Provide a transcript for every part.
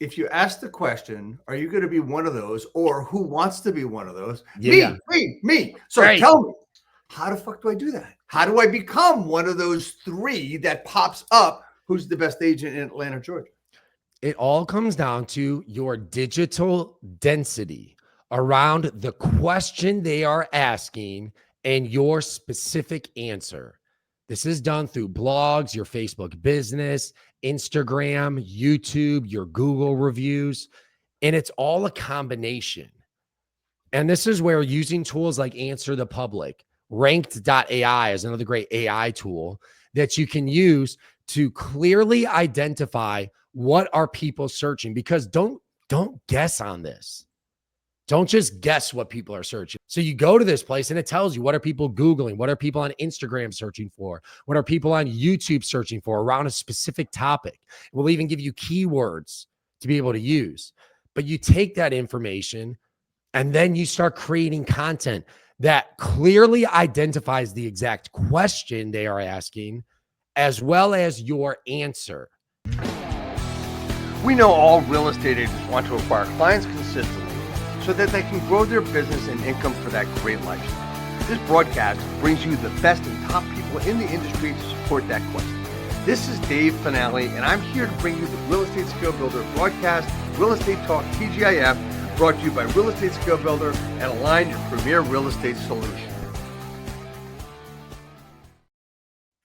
if you ask the question, are you going to be one of those, or who wants to be one of those? Yeah. Me. So Right. tell me, how the fuck do I do that? How do I become one of those three that pops up? Who's the best agent in Atlanta, Georgia? It all comes down to your digital density around the question they are asking and your specific answer. This is done through blogs, your Facebook business, Instagram, YouTube, your Google reviews, and it's all a combination. And this is where using tools like Answer the Public, ranked.ai is another great AI tool that you can use to clearly identify what are people searching, because don't guess on this. Don't just guess what people are searching. So you go to this place and it tells you, what are people Googling? What are people on Instagram searching for? What are people on YouTube searching for around a specific topic? We'll even give you keywords to be able to use. But you take that information and then you start creating content that clearly identifies the exact question they are asking, as well as your answer. We know all real estate agents want to acquire clients consistently so that they can grow their business and income for that great lifestyle. This broadcast brings you the best and top people in the industry to support that quest. This is Dave Fanale, and I'm here to bring you the Real Estate Skill Builder broadcast, Real Estate Talk TGIF, brought to you by Real Estate Skill Builder and Align, your premier real estate solution.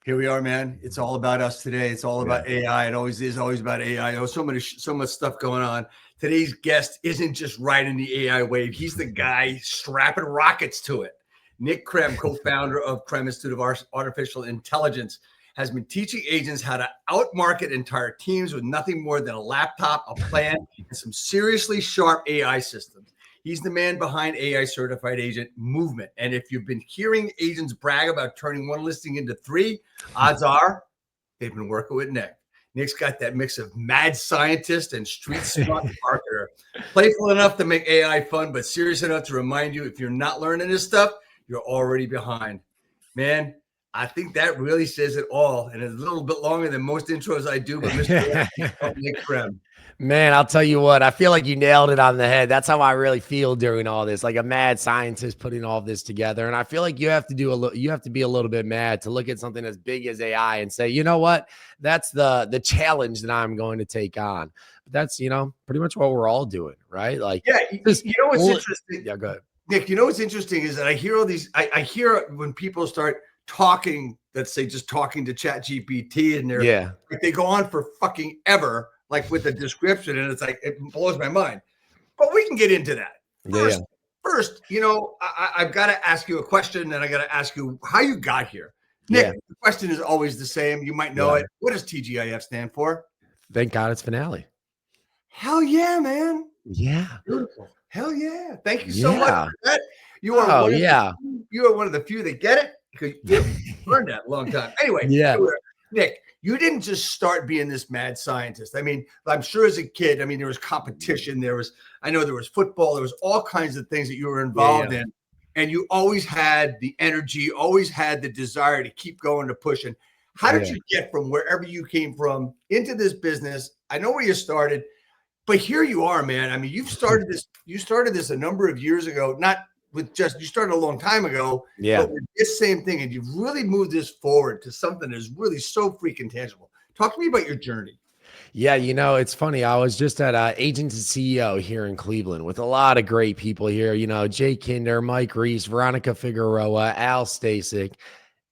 Here we are, man. It's all about us today. It's all about AI. It always is always about AI. Oh, so much stuff going on. Today's guest isn't just riding the AI wave. He's the guy strapping rockets to it. Nick Krem, co-founder of Krem Institute of Artificial Intelligence, has been teaching agents how to outmarket entire teams with nothing more than a laptop, a plan, and some seriously sharp AI systems. He's the man behind AI Certified Agent Movement. And if you've been hearing agents brag about turning one listing into three, odds are they've been working with Nick. Nick's got that mix of mad scientist and street smart marketer. Playful enough to make AI fun, but serious enough to remind you, if you're not learning this stuff, you're already behind. Man, I think that really says it all. And it's a little bit longer than most intros I do, but Mr. Nick Krem. Man, I'll tell you what, I feel like you nailed it on the head. That's how I really feel during all this, like a mad scientist putting all this together. And I feel like you have to be a little bit mad to look at something as big as AI and say, you know what, that's the challenge that I'm going to take on. But that's, pretty much what we're all doing, right? Like, yeah, you know what's interesting? Yeah, go ahead. Nick, you know what's interesting is that I hear all these, I hear when people start talking, let's say just talking to ChatGPT, and they go on for fucking ever, like with the description, and it's like, it blows my mind. But we can get into that. First, I've got to ask you a question, and I got to ask you how you got here. Nick, the question is always the same. You might know it. What does TGIF stand for? Thank God it's Fanale. Hell yeah, man. Yeah. Beautiful. Hell yeah. Thank you so much for that. You are one of the few that get it, because you learned that a long time. Anyway, Nick, you didn't just start being this mad scientist. I mean, I'm sure as a kid, there was competition. I know there was football. There was all kinds of things that you were involved in. And you always had the energy, always had the desire to keep going, to push. And how did you get from wherever you came from into this business? I know where you started, but here you are, man. You started this a number of years ago, not with you started a long time ago, but with this same thing, and you've really moved this forward to something that's really so freaking tangible. Talk to me about your journey. Yeah, it's funny. I was just at Agent to CEO here in Cleveland with a lot of great people here. Jay Kinder, Mike Reese, Veronica Figueroa, Al Stasik.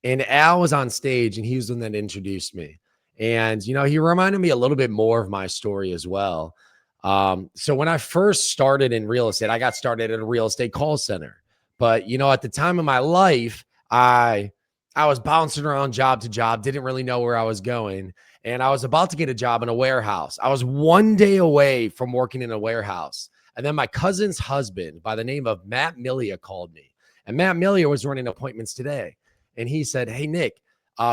And Al was on stage, and he was the one that introduced me. And, he reminded me a little bit more of my story as well. So when I first started in real estate, I got started at a real estate call center. But, at the time of my life, I was bouncing around job to job, didn't really know where I was going. And I was about to get a job in a warehouse. I was one day away from working in a warehouse. And then my cousin's husband by the name of Matt Milia called me. And Matt Milia was running appointments today. And he said, "Hey, Nick,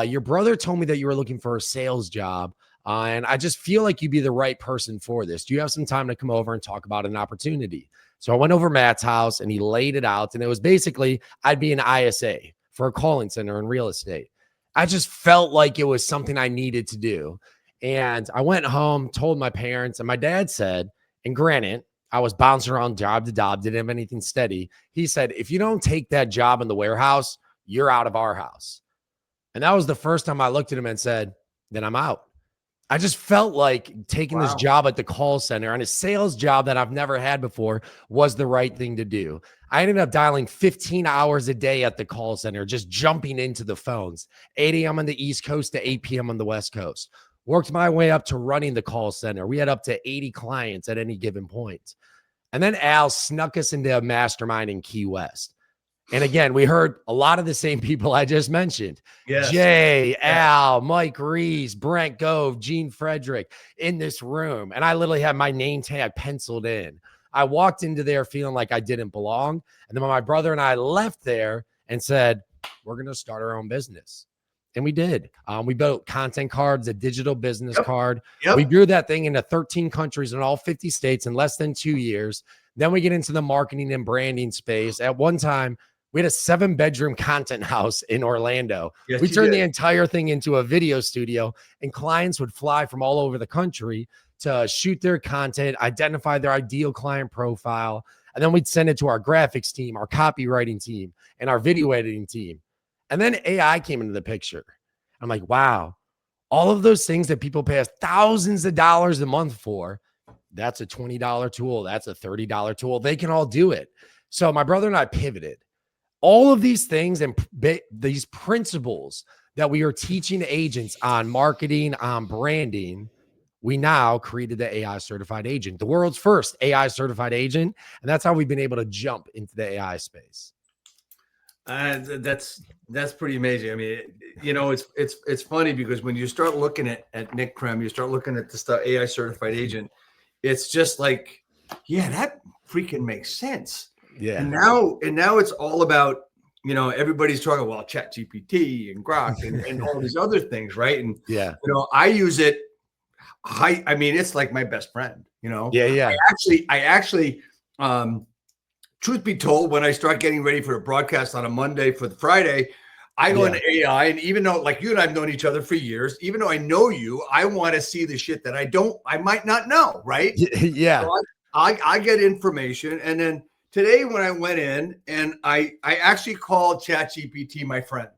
your brother told me that you were looking for a sales job. And I just feel like you'd be the right person for this. Do you have some time to come over and talk about an opportunity?" So I went over Matt's house and he laid it out. And it was basically, I'd be an ISA for a calling center in real estate. I just felt like it was something I needed to do. And I went home, told my parents, and my dad said, and granted, I was bouncing around job to job, didn't have anything steady. He said, if you don't take that job in the warehouse, you're out of our house. And that was the first time I looked at him and said, then I'm out. I just felt like taking this Wow. job at the call center and a sales job that I've never had before was the right thing to do. I ended up dialing 15 hours a day at the call center, just jumping into the phones, 8 a.m. on the East Coast to 8 p.m. on the West Coast. Worked my way up to running the call center. We had up to 80 clients at any given point. And then Al snuck us into a mastermind in Key West. And again, we heard a lot of the same people I just mentioned. Yes. Jay, Al, Mike Reese, Brent Gove, Gene Frederick in this room. And I literally had my name tag penciled in. I walked into there feeling like I didn't belong. And then when my brother and I left there and said, we're going to start our own business. And we did. We built content cards, a digital business card. We grew that thing into 13 countries in all 50 states in less than 2 years. Then we get into the marketing and branding space. At one time, we had a 7-bedroom content house in Orlando. Yes, we turned the entire thing into a video studio, and clients would fly from all over the country to shoot their content, identify their ideal client profile, and then we'd send it to our graphics team, our copywriting team, and our video editing team. And then AI came into the picture. I'm like, wow, all of those things that people pay us thousands of dollars a month for, that's a $20 tool. That's a $30 tool. They can all do it. So my brother and I pivoted. All of these things and these principles that we are teaching agents on marketing, on branding, we now created the AI certified agent, the world's first AI certified agent. And that's how we've been able to jump into the AI space. That's pretty amazing. I mean, it's funny because when you start looking at Nick Krem, you start looking at the stuff AI certified agent, it's just like, yeah, that freaking makes sense. Yeah. And now it's all about, everybody's talking about ChatGPT and Grok and all these other things, right? And yeah, I use it. I mean, it's like my best friend. Yeah. I actually, truth be told, when I start getting ready for a broadcast on a Monday for the Friday, I go into AI, and even though, like, you and I've known each other for years, even though I know you, I want to see the shit that I might not know, right? Yeah. So I get information, and then today when I went in and I actually called ChatGPT my friend,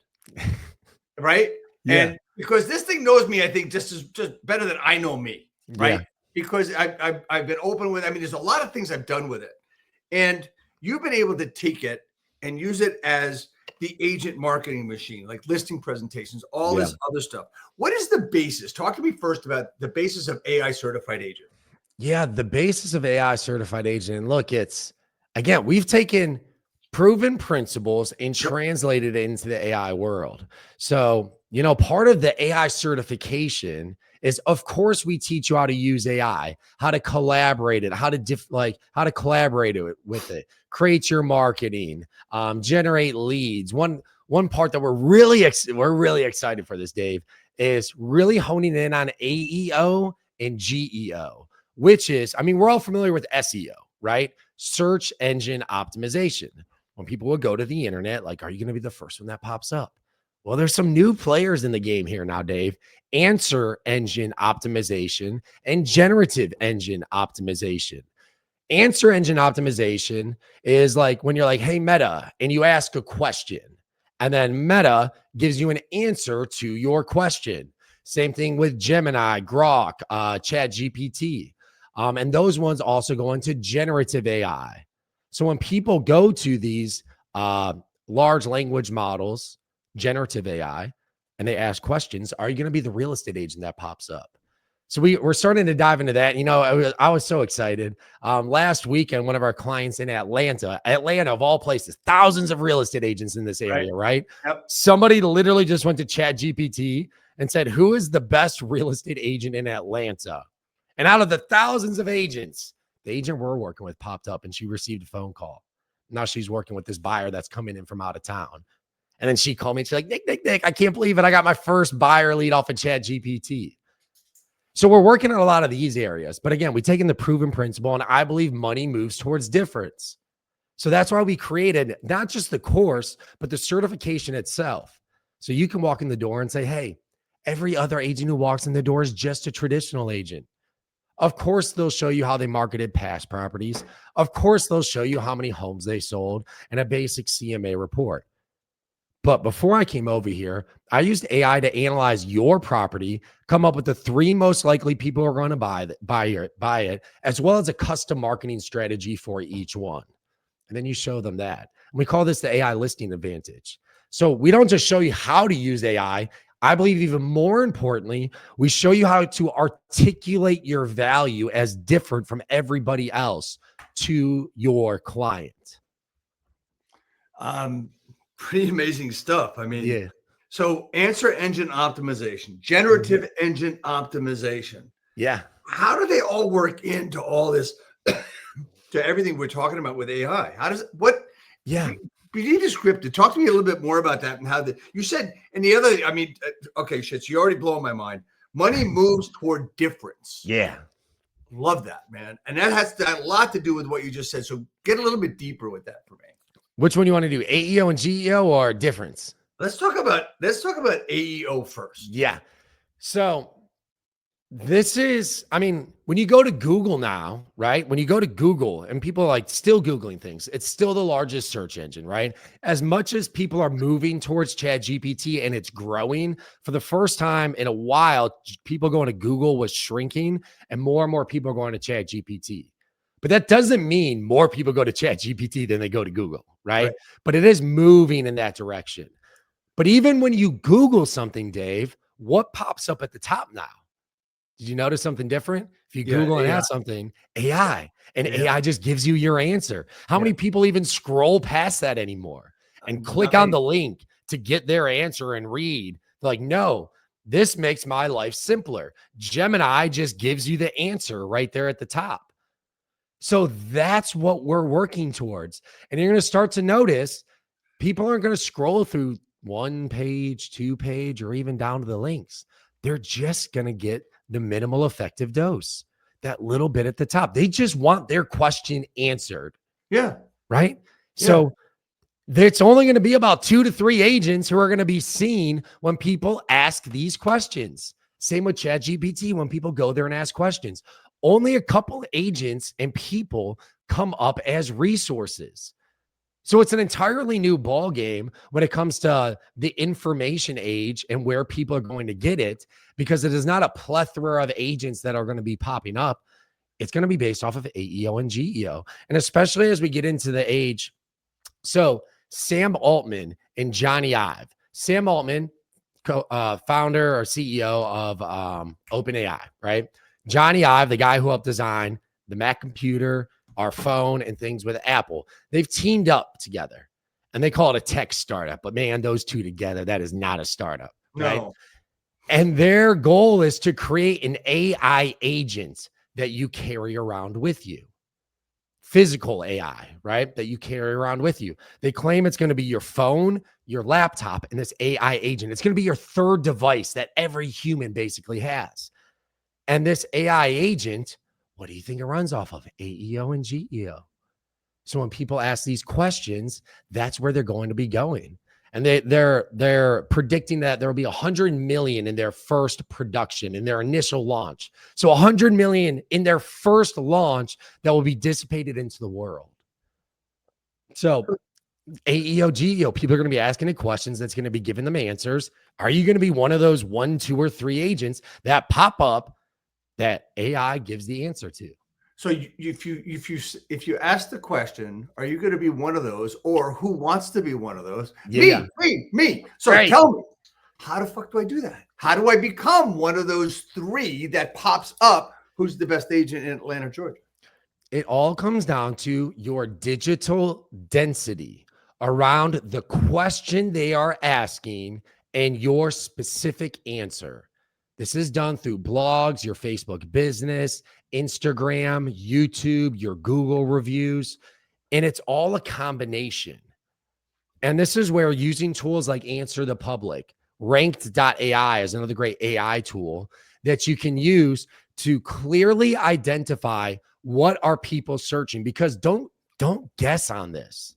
right? Yeah. And because this thing knows me, I think just better than I know me, right? Yeah. Because I've been open with. I mean, there's a lot of things I've done with it, and you've been able to take it and use it as the agent marketing machine, like listing presentations, all this other stuff. What is the basis? Talk to me first about the basis of AI certified agent. Yeah, the basis of AI certified agent. And look, again, we've taken proven principles and translated it into the AI world. So, part of the AI certification is, of course, we teach you how to use AI, how to collaborate it, how to collaborate with it, create your marketing, generate leads. One part that we're really excited for this, Dave, is really honing in on AEO and GEO, which is, we're all familiar with SEO, right? Search engine optimization. When people will go to the internet, like, are you going to be the first one that pops up? Well, there's some new players in the game here now, Dave. Answer engine optimization and generative engine optimization. Answer engine optimization is like when you're like, hey, Meta, and you ask a question, and then Meta gives you an answer to your question. Same thing with Gemini, Grok, ChatGPT. And those ones also go into generative AI. So when people go to these large language models, generative AI, and they ask questions, are you going to be the real estate agent that pops up? So we're starting to dive into that. I was so excited. Last weekend, one of our clients in Atlanta of all places, thousands of real estate agents in this area, right? Yep. Somebody literally just went to ChatGPT and said, who is the best real estate agent in Atlanta? And out of the thousands of agents, the agent we're working with popped up, and she received a phone call. Now she's working with this buyer that's coming in from out of town. And then she called me and she's like, Nick, I can't believe it. I got my first buyer lead off of ChatGPT. So we're working on a lot of these areas. But again, we've taken the proven principle, and I believe money moves towards difference. So that's why we created not just the course, but the certification itself. So you can walk in the door and say, hey, Every other agent who walks in the door is just a traditional agent. Of course, they'll show you how they marketed past properties. Of course, they'll show you how many homes they sold and a basic CMA report. But before I came over here, I used AI to analyze your property, come up with the 3 most likely people who are going to buy it, as well as a custom marketing strategy for each one. And then you show them that. And we call this the AI listing advantage. So we don't just show you how to use AI. I believe even more importantly, we show you how to articulate your value as different from everybody else to your client. Pretty amazing stuff. I mean, Yeah. so answer engine optimization, generative engine optimization. Yeah. How do they all work into all this, to everything we're talking about with AI? How does it, what? Yeah. Be descriptive. Talk to me a little bit more about that and how you said, and the other, I mean, okay, shit, so you already blowing my mind. Money moves toward difference. Yeah. Love that, man. And that has a lot to do with what you just said. So get a little bit deeper with that for me. Which one do you want to do? AEO and GEO or difference? Let's talk about AEO first. Yeah. So this is, I mean, when you go to Google now, right? When you go to Google and people are like still Googling things, it's still the largest search engine, right? As much as people are moving towards ChatGPT and it's growing, for the first time in a while, people going to Google was shrinking and more people are going to ChatGPT. But that doesn't mean more people go to ChatGPT than they go to Google, right? But it is moving in that direction. But even when you Google something, Dave, what pops up at the top now? Did you notice something different? If you Google and ask something, AI, and AI just gives you your answer. How many people even scroll past that anymore and click on the link to get their answer and read? Like, no, this makes my life simpler. Gemini just gives you the answer right there at the top. So that's what we're working towards. And you're going to start to notice people aren't going to scroll through 1 page, 2 page, or even down to the links. They're just going to get the minimal effective dose, that little bit at the top. They just want their question answered. Yeah. Right. Yeah. So it's only going to be about 2 to 3 agents who are going to be seen when people ask these questions. Same with ChatGPT. When people go there and ask questions, only a couple agents and people come up as resources. So it's an entirely new ball game when it comes to the information age and where people are going to get it, because it is not a plethora of agents that are going to be popping up. It's going to be based off of AEO and GEO. And especially as we get into the age. So Sam Altman and Johnny Ive. Sam Altman, founder or CEO of OpenAI, right? Johnny Ive, the guy who helped design the Mac computer, our phone, and things with Apple. They've teamed up together and they call it a tech startup. But man, those two together, that is not a startup, right? No. And their goal is to create an AI agent that you carry around with you. Physical AI, right? That you carry around with you. They claim it's going to be your phone, your laptop, and this AI agent. It's going to be your third device that every human basically has. And this AI agent, what do you think it runs off of? AEO and GEO. So when people ask these questions, that's where they're going to be going. And they're predicting that there will be 100 million in their first production, in their initial launch. So 100 million in their first launch that will be dissipated into the world. So AEO, GEO, people are going to be asking it questions that's going to be giving them answers. Are you going to be one of those 1, 2, or 3 agents that pop up that AI gives the answer to? So if you ask the question, are you going to be one of those, or who wants to be one of those? Yeah. Me. So tell me, how the fuck do I do that? How do I become one of those 3 that pops up? Who's the best agent in Atlanta, Georgia? It all comes down to your digital density around the question they are asking and your specific answer. This is done through blogs, your Facebook business, Instagram, YouTube, your Google reviews, and it's all a combination. And this is where using tools like Answer the Public, Ranked.ai is another great AI tool that you can use to clearly identify what are people searching, because don't guess on this.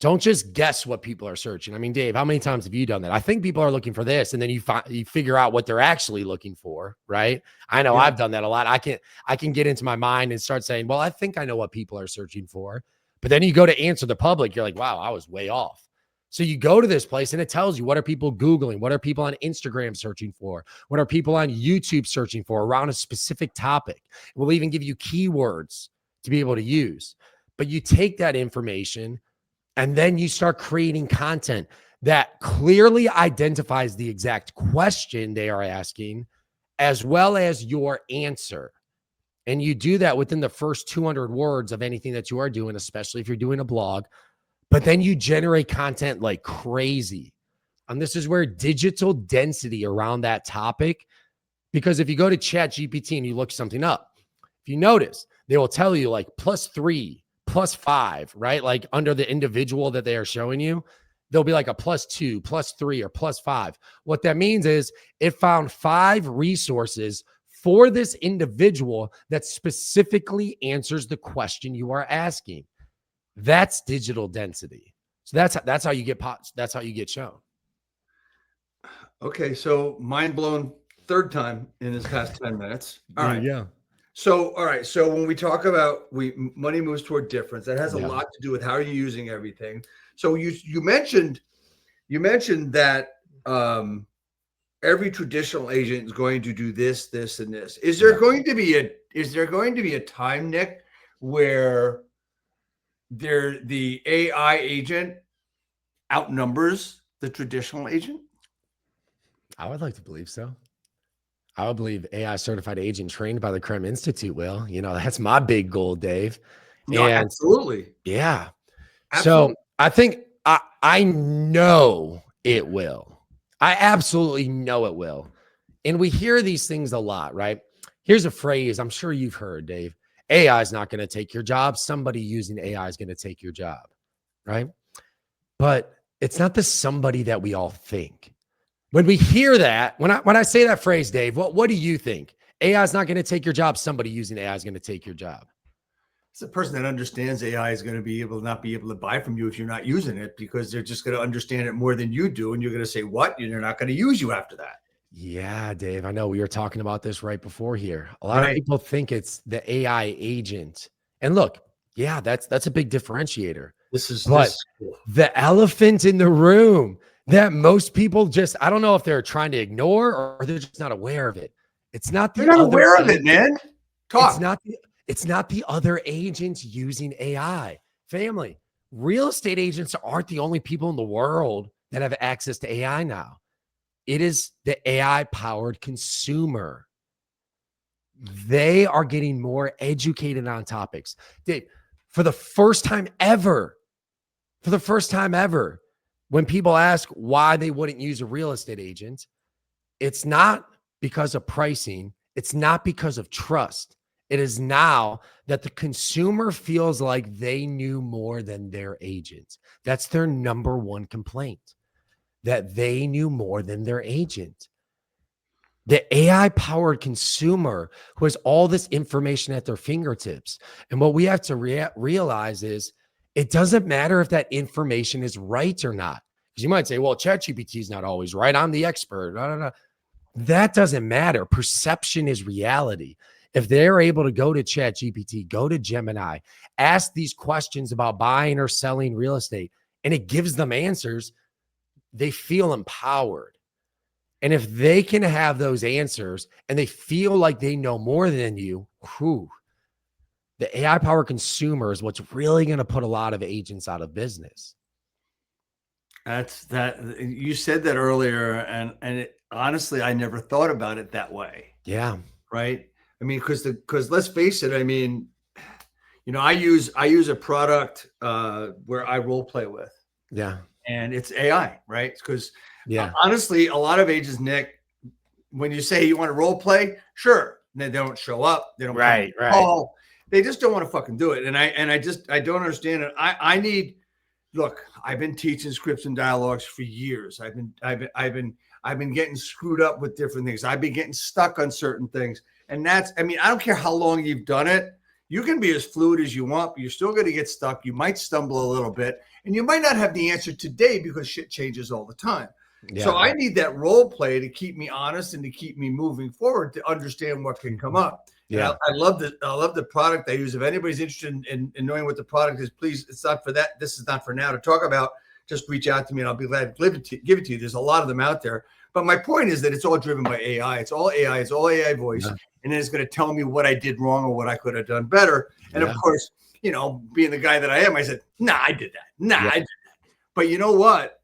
Don't just guess what people are searching. I mean, Dave, how many times have you done that? I think people are looking for this, and then you figure out what they're actually looking for, right? I know I've done that a lot. I can get into my mind and start saying, well, I think I know what people are searching for. But then you go to answer the public, you're like, wow, I was way off. So you go to this place and it tells you, what are people Googling? What are people on Instagram searching for? What are people on YouTube searching for around a specific topic? It will even give you keywords to be able to use. But you take that information and then you start creating content that clearly identifies the exact question they are asking, as well as your answer. And you do that within the first 200 words of anything that you are doing, especially if you're doing a blog. But then you generate content like crazy. And this is where digital density around that topic, because if you go to ChatGPT and you look something up, if you notice, they will tell you like +3, +5, right? Like under the individual that they are showing you, there'll be like a +2, +3, or +5. What that means is it found 5 resources for this individual that specifically answers the question you are asking. That's digital density. So that's how you get that's how you get shown. Okay, so mind blown third time in this past 10 minutes. All right. Yeah. So, all right. So when we talk about money moves toward difference, that has a lot to do with how you're using everything. So you mentioned that every traditional agent is going to do this, this, and this. Is there going to be a time, Nick, where the AI agent outnumbers the traditional agent? I would like to believe so. I would believe AI certified agent trained by the Krem Institute will. That's my big goal, Dave. No, And absolutely. yeah. Absolutely. So I think I know it will. I absolutely know it will. And we hear these things a lot, right? Here's a phrase I'm sure you've heard, Dave. AI is not going to take your job. Somebody using AI is going to take your job, right? But it's not the somebody that we all think. When we hear that, when I say that phrase, Dave, what do you think? AI is not going to take your job. Somebody using AI is going to take your job. It's a person that understands AI is going to not be able to buy from you if you're not using it, because they're just going to understand it more than you do. And you're going to say, what? And they're not going to use you after that. Yeah, Dave, I know we were talking about this right before here. A lot of people think it's the AI agent. And look, yeah, that's a big differentiator. But cool. The elephant in the room that most people just, I don't know if they're trying to ignore or they're just not aware of it. It's not They're not aware of it, man. Talk. It's not the other agents using AI. Family, real estate agents aren't the only people in the world that have access to AI now. It is the AI-powered consumer. They are getting more educated on topics. Dave, for the first time ever, when people ask why they wouldn't use a real estate agent, it's not because of pricing. It's not because of trust. It is now that the consumer feels like they knew more than their agent. That's their number one complaint, that they knew more than their agent. The AI-powered consumer who has all this information at their fingertips. And what we have to realize is it doesn't matter if that information is right or not. Because you might say, well, ChatGPT is not always right. I'm the expert. No. That doesn't matter. Perception is reality. If they're able to go to ChatGPT, go to Gemini, ask these questions about buying or selling real estate, and it gives them answers, they feel empowered. And if they can have those answers and they feel like they know more than you, the AI powered consumer is what's really going to put a lot of agents out of business. You said that earlier, and honestly, I never thought about it that way. Yeah. Right. I mean, because let's face it. I mean, I use a product where I role play with. Yeah. And it's AI, right? Because yeah, honestly, a lot of agents, Nick, when you say you want to role play, sure, they don't show up. They don't call. They just don't want to fucking do it. And I don't understand it. I need. Look, I've been teaching scripts and dialogues for years. I've been getting screwed up with different things. I've been getting stuck on certain things. And I don't care how long you've done it. You can be as fluid as you want, but you're still going to get stuck. You might stumble a little bit, and you might not have the answer today because shit changes all the time. Yeah. So I need that role play to keep me honest and to keep me moving forward to understand what can come up. Yeah. And I love the product I use. If anybody's interested in knowing what the product is, please, it's not for that. This is not for now to talk about. Just reach out to me and I'll be glad to give it to you. There's a lot of them out there. But my point is that it's all driven by AI. It's all AI. It's all AI voice. Yeah. And then it's going to tell me what I did wrong or what I could have done better. And of course, you know, being the guy that I am, I said, nah, I did that. I did that. But you know what?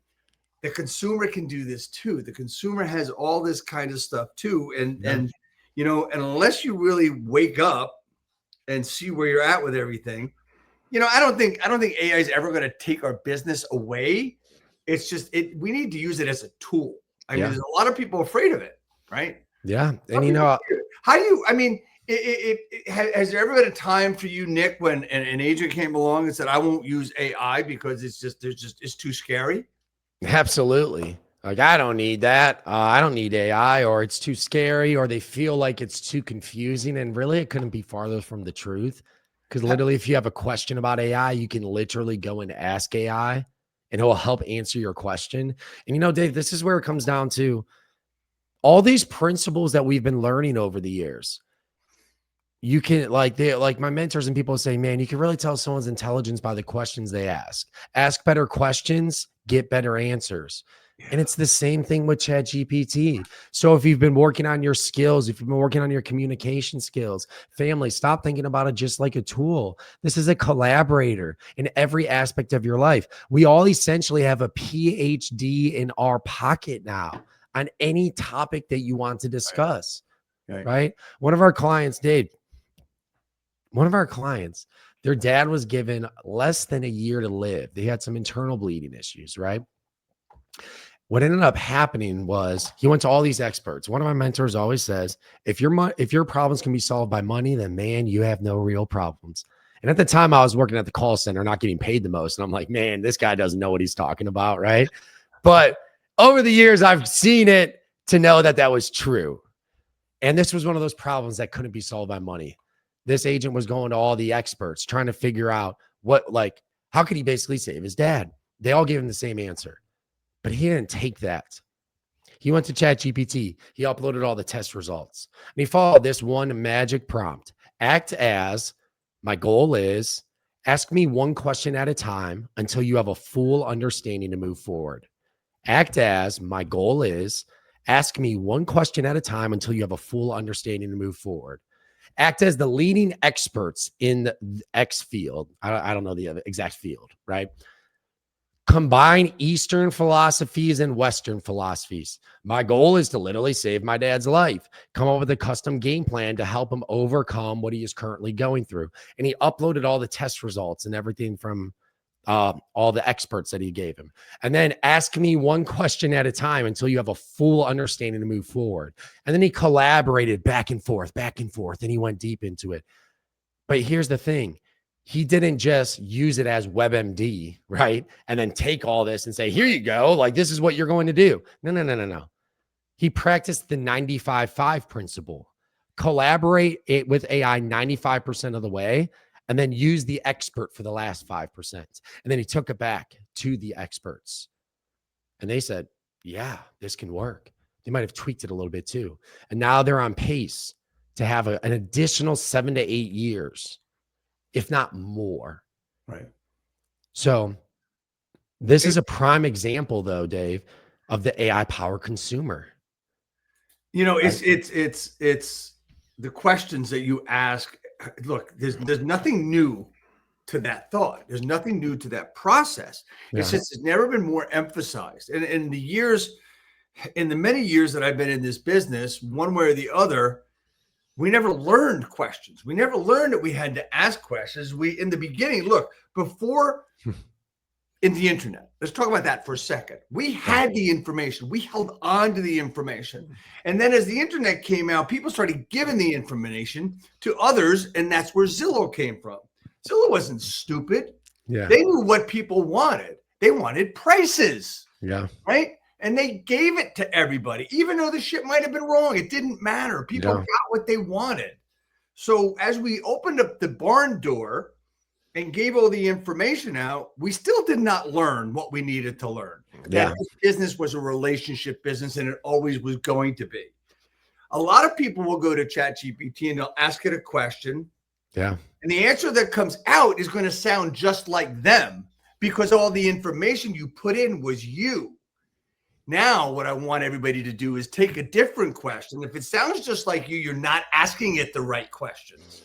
The consumer can do this too. The consumer has all this kind of stuff too. And you know, and unless you really wake up and see where you're at with everything, you know, I don't think AI is ever going to take our business away. It's just we need to use it as a tool. I mean, there's a lot of people afraid of it, right? Yeah. And you know, how do you, I mean, has there ever been a time for you, Nick, when an agent came along and said, I won't use AI because it's too scary? Absolutely. Like, I don't need that. I don't need AI, or it's too scary, or they feel like it's too confusing. And really, it couldn't be farther from the truth. Because literally, if you have a question about AI, you can literally go and ask AI and it will help answer your question. And, you know, Dave, this is where it comes down to all these principles that we've been learning over the years. You can like my mentors and people say, man, you can really tell someone's intelligence by the questions they ask. Ask better questions, get better answers. And it's the same thing with ChatGPT. So if you've been working on your skills, if you've been working on your communication skills, family, stop thinking about it just like a tool. This is a collaborator in every aspect of your life. We all essentially have a PhD in our pocket now on any topic that you want to discuss, right? One of our clients, Dave, their dad was given less than a year to live. They had some internal bleeding issues, right? What ended up happening was he went to all these experts. One of my mentors always says, if your problems can be solved by money, then man, you have no real problems. And at the time I was working at the call center, not getting paid the most. And I'm like, man, this guy doesn't know what he's talking about, right? But over the years, I've seen it to know that that was true. And this was one of those problems that couldn't be solved by money. This agent was going to all the experts trying to figure out how could he basically save his dad? They all gave him the same answer. But he didn't take that. He went to ChatGPT. He uploaded all the test results. And he followed this one magic prompt. Act as, my goal is, ask me one question at a time until you have a full understanding to move forward. Act as, my goal is, ask me one question at a time until you have a full understanding to move forward. Act as the leading experts in the X field. I don't know the exact field, right? Combine Eastern philosophies and Western philosophies. My goal is to literally save my dad's life. Come up with a custom game plan to help him overcome what he is currently going through. And he uploaded all the test results and everything from all the experts that he gave him. And then ask me one question at a time until you have a full understanding to move forward. And then he collaborated back and forth, and he went deep into it. But here's the thing. He didn't just use it as WebMD, right? And then take all this and say, here you go. Like, this is what you're going to do. No. He practiced the 95-5 principle. Collaborate it with AI 95% of the way, and then use the expert for the last 5%. And then he took it back to the experts. And they said, yeah, this can work. They might have tweaked it a little bit too. And now they're on pace to have an additional 7 to 8 years, if not more. Right. So this is a prime example, though, Dave, of the AI power consumer. You know, it's the questions that you ask. Look, there's nothing new to that thought. There's nothing new to that process. Yeah. It's just, it's never been more emphasized. And in the many years that I've been in this business, one way or the other, we never learned questions. We never learned that we had to ask questions. In the beginning, look, before in the internet, let's talk about that for a second. We had the information. We held on to the information. And then as the internet came out, people started giving the information to others. And that's where Zillow came from. Zillow wasn't stupid. Yeah. They knew what people wanted. They wanted prices. Yeah. Right. And they gave it to everybody, even though the shit might have been wrong. It didn't matter. People got what they wanted. So as we opened up the barn door and gave all the information out, we still did not learn what we needed to learn. Yeah. That this business was a relationship business, and it always was going to be. A lot of people will go to ChatGPT and they'll ask it a question. Yeah. And the answer that comes out is going to sound just like them because all the information you put in was you. Now, what I want everybody to do is take a different question. If it sounds just like you, you're not asking it the right questions.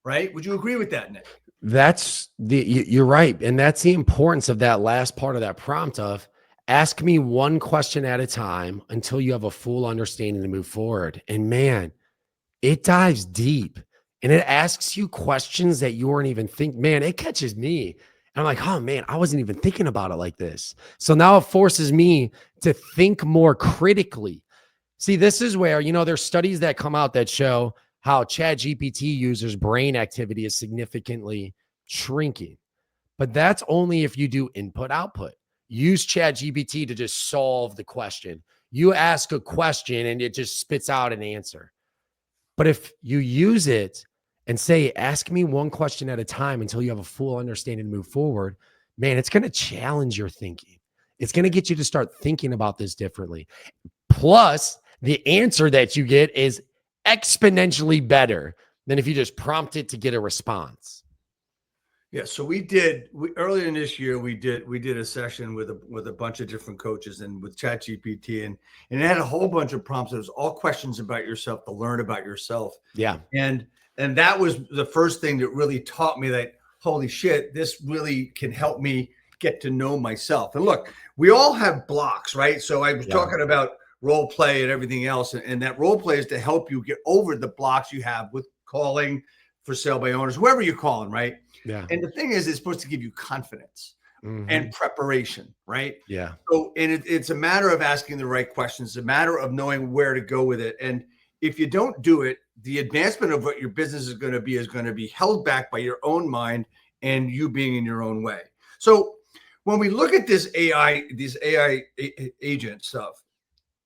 Right? Would you agree with that, Nick? You're right. And that's the importance of that last part of that prompt of ask me one question at a time until you have a full understanding to move forward. And man, it dives deep and it asks you questions that you weren't even thinking. Man, it catches me. And I'm like, oh man, I wasn't even thinking about it like this. So now it forces me to think more critically. See, this is where, there's studies that come out that show how ChatGPT users' brain activity is significantly shrinking. But that's only if you do input output. Use ChatGPT to just solve the question. You ask a question and it just spits out an answer. But if you use it and say, ask me one question at a time until you have a full understanding to move forward, man, it's going to challenge your thinking. It's going to get you to start thinking about this differently. Plus, the answer that you get is exponentially better than if you just prompt it to get a response. Yeah, so earlier in this year we did a session with a bunch of different coaches and with ChatGPT and it had a whole bunch of prompts. It was all questions about yourself to learn about yourself. Yeah. And that was the first thing that really taught me that holy shit, this really can help me get to know myself. And look, we all have blocks, right? So I was talking about role play and everything else. And that role play is to help you get over the blocks you have with calling for sale by owners, whoever you're calling, right? Yeah. And the thing is, it's supposed to give you confidence and preparation, right? Yeah. So, and it's a matter of asking the right questions, it's a matter of knowing where to go with it. And if you don't do it, the advancement of what your business is going to be held back by your own mind and you being in your own way. So when we look at these AI agent stuff,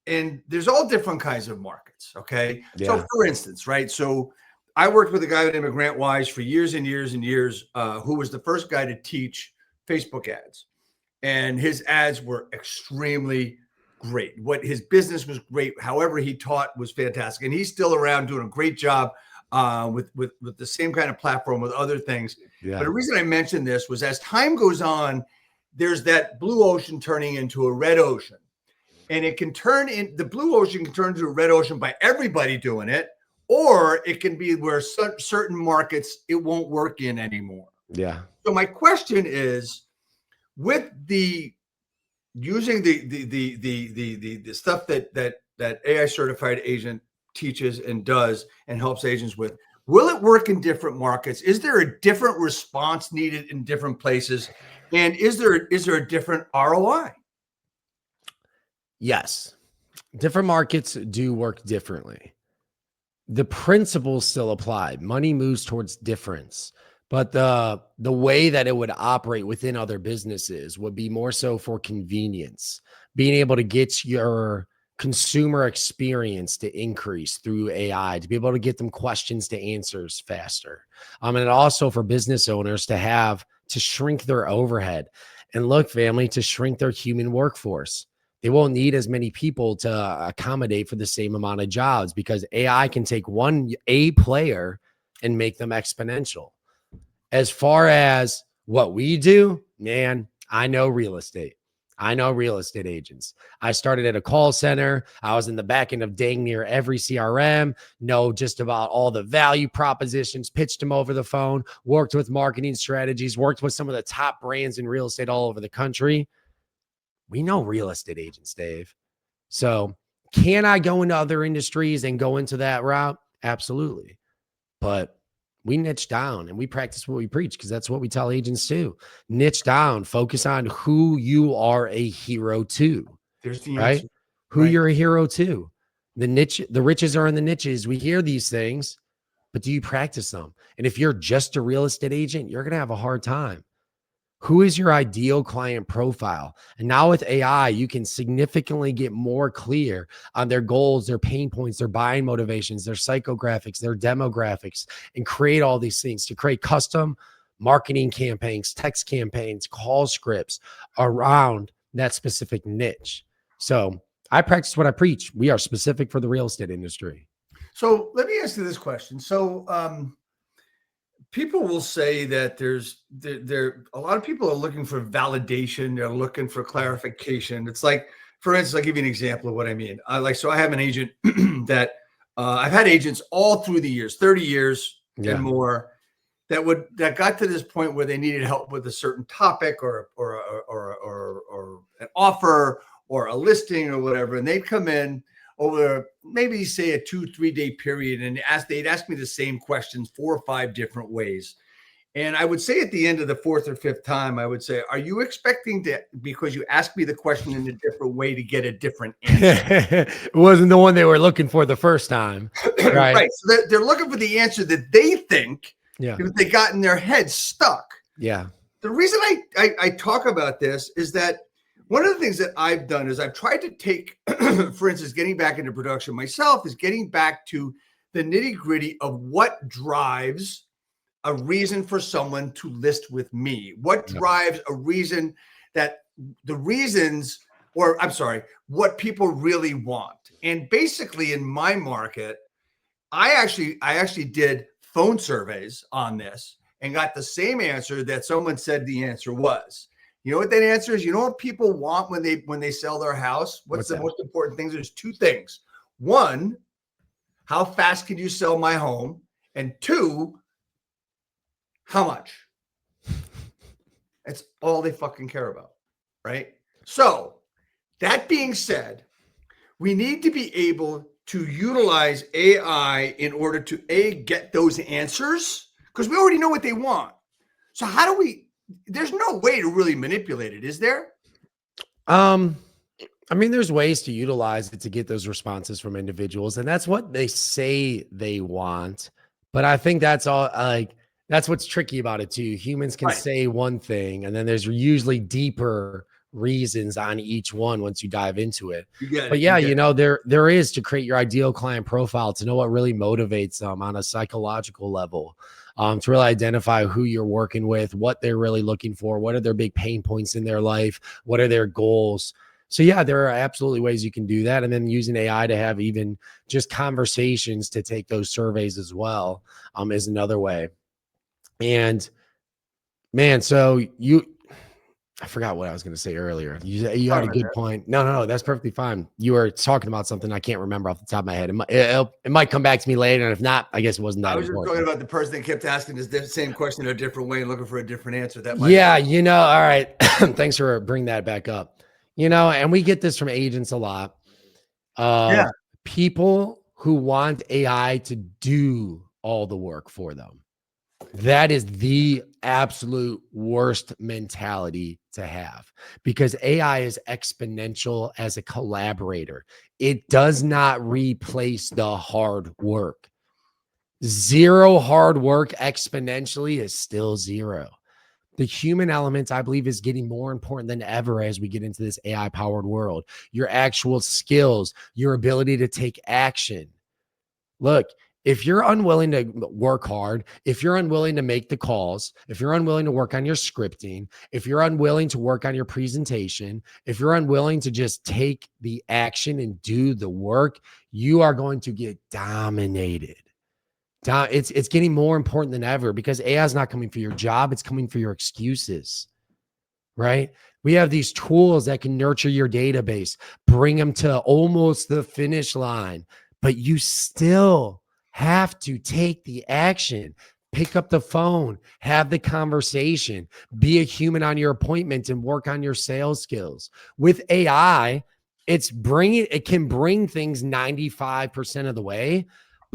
and there's all different kinds of markets. Okay. Yeah. So for instance, right. So I worked with a guy named Grant Wise for years and years and years, who was the first guy to teach Facebook ads. And his ads were extremely great. What his business was great. However, he taught was fantastic. And he's still around doing a great job with the same kind of platform with other things. Yeah. But the reason I mentioned this was as time goes on, there's that blue ocean turning into a red ocean. And it can the blue ocean can turn into a red ocean by everybody doing it, or it can be where certain markets it won't work in anymore. Yeah. So my question is, with using the stuff that AI certified agent teaches and does and helps agents with, will it work in different markets? Is there a different response needed in different places? And is there a different ROI? Yes. Different markets do work differently. The principles still apply. Money moves towards difference, but the way that it would operate within other businesses would be more so for convenience, being able to get your consumer experience to increase through AI, to be able to get them questions to answers faster. And also for business owners to shrink their overhead. And look, family, to shrink their human workforce. They won't need as many people to accommodate for the same amount of jobs because AI can take one A player and make them exponential. As far as what we do, man, I know real estate. I know real estate agents. I started at a call center. I was in the back end of dang near every CRM, know just about all the value propositions, pitched them over the phone, worked with marketing strategies, worked with some of the top brands in real estate all over the country. We know real estate agents, Dave. So can I go into other industries and go into that route? Absolutely. But we niche down and we practice what we preach because that's what we tell agents too. Niche down, focus on who you are a hero to. There's the right? answer. Who you're a hero to. The riches are in the niches. We hear these things, but do you practice them? And if you're just a real estate agent, you're going to have a hard time. Who is your ideal client profile? And now with AI, you can significantly get more clear on their goals, their pain points, their buying motivations, their psychographics, their demographics, and create all these things to create custom marketing campaigns, text campaigns, call scripts around that specific niche. So I practice what I preach. We are specific for the real estate industry. So let me ask you this question. So people will say that there a lot of people are looking for validation. They're looking for clarification. It's like, for instance, I'll give you an example of what I mean. So I have an agent that I've had agents all through the years, 30 years and more, that got to this point where they needed help with a certain topic or an offer or a listing or whatever, and they'd come in over maybe say a 2-3 day period and they'd ask me the same questions 4 or 5 different ways. And I would say at the end of the 4th or 5th time, I would say, are you expecting to, because you asked me the question in a different way, to get a different answer? It wasn't the one they were looking for the first time. Right. Right. So they're looking for the answer that they think if they got in their head stuck. Yeah. The reason I talk about this is that one of the things that I've done is I've tried to take, for instance, getting back into production myself, is getting back to the nitty gritty of what drives a reason for someone to list with me. What drives a reason that what people really want. And basically in my market, I actually did phone surveys on this and got the same answer that someone said the answer was. You know what that answer is? You know what people want when they sell their house? What's the most important things? There's 2 things. 1, how fast can you sell my home? And 2, how much? That's all they fucking care about, right? So that being said, we need to be able to utilize AI in order to get those answers, because we already know what they want. So how do we? There's no way to really manipulate it, is there? I mean, there's ways to utilize it to get those responses from individuals, and that's what they say they want. But I think that's all, that's what's tricky about it too. Humans can say one thing, and then there's usually deeper reasons on each one once you dive into it. But yeah, there is, to create your ideal client profile, to know what really motivates them on a psychological level. To really identify who you're working with, what they're really looking for, what are their big pain points in their life, what are their goals. So yeah, there are absolutely ways you can do that. And then using AI to have even just conversations to take those surveys as well is another way. And man, so I forgot what I was going to say earlier. You had a good point. No, that's perfectly fine. You were talking about something I can't remember off the top of my head. It might come back to me later, and if not, I guess it wasn't that important. I was just talking about the person that kept asking the same question in a different way and looking for a different answer. That might all right. Thanks for bringing that back up. And we get this from agents a lot. People who want AI to do all the work for them. That is the absolute worst mentality to have, because AI is exponential as a collaborator. It does not replace the hard work. 0 hard work exponentially is still 0. The human element, I believe, is getting more important than ever as we get into this AI-powered world. Your actual skills, your ability to take action. Look, if you're unwilling to work hard, if you're unwilling to make the calls, if you're unwilling to work on your scripting, if you're unwilling to work on your presentation, if you're unwilling to just take the action and do the work, you are going to get dominated. It's getting more important than ever, because AI is not coming for your job. It's coming for your excuses, right? We have these tools that can nurture your database, bring them to almost the finish line, but you still have to take the action, pick up the phone, have the conversation, be a human on your appointment, and work on your sales skills. With AI, it can bring things 95% of the way,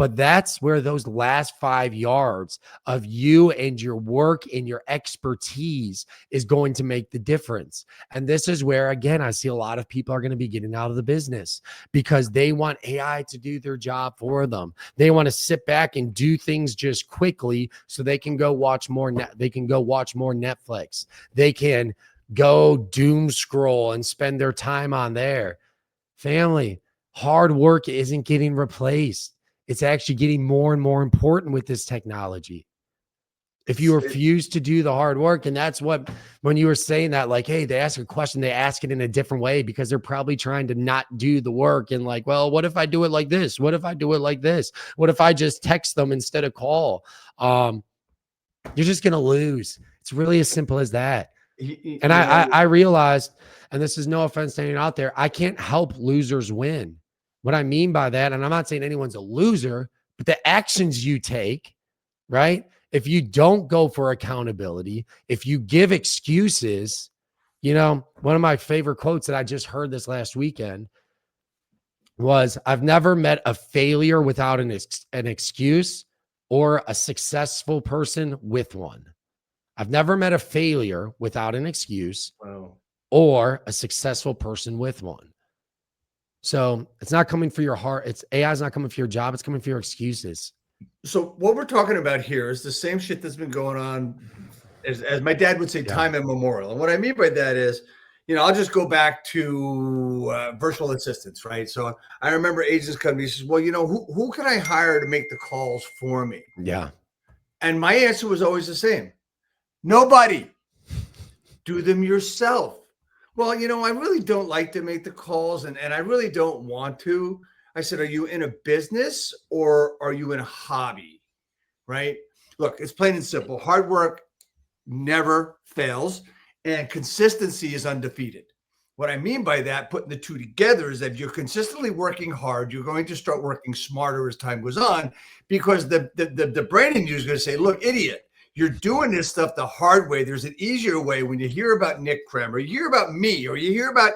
But that's where those last 5 yards of you and your work and your expertise is going to make the difference. And this is where, again, I see a lot of people are going to be getting out of the business because they want AI to do their job for them. They want to sit back and do things just quickly so they can go watch more. They can go watch more Netflix. They can go doom scroll and spend their time on there. Family, hard work isn't getting replaced. It's actually getting more and more important with this technology. If you refuse to do the hard work, and that's what, when you were saying that, like, hey, they ask a question, they ask it in a different way because they're probably trying to not do the work. And like, well, what if I do it like this? What if I do it like this? What if I just text them instead of call? You're just going to lose. It's really as simple as that. And I realized, and this is no offense to anyone out there, I can't help losers win. What I mean by that, and I'm not saying anyone's a loser, but the actions you take, right? If you don't go for accountability, if you give excuses, one of my favorite quotes that I just heard this last weekend was, I've never met a failure without an excuse or a successful person with one. I've never met a failure without an excuse or a successful person with one. So it's not coming for your heart. AI is not coming for your job. It's coming for your excuses. So what we're talking about here is the same shit that's been going on, as my dad would say, time immemorial. And what I mean by that is, I'll just go back to virtual assistants, right? So I remember agents come to me and says, well, who can I hire to make the calls for me? Yeah. And my answer was always the same. Nobody. Do them yourself. Well, I really don't like to make the calls, and I really don't want to. I said, are you in a business or are you in a hobby? Right? Look, it's plain and simple. Hard work never fails, and consistency is undefeated. What I mean by that, putting the two together, is that if you're consistently working hard, you're going to start working smarter as time goes on, because the brain in you is going to say, look, idiot, you're doing this stuff the hard way. There's an easier way. When you hear about Nick Krem, or you hear about me, or you hear about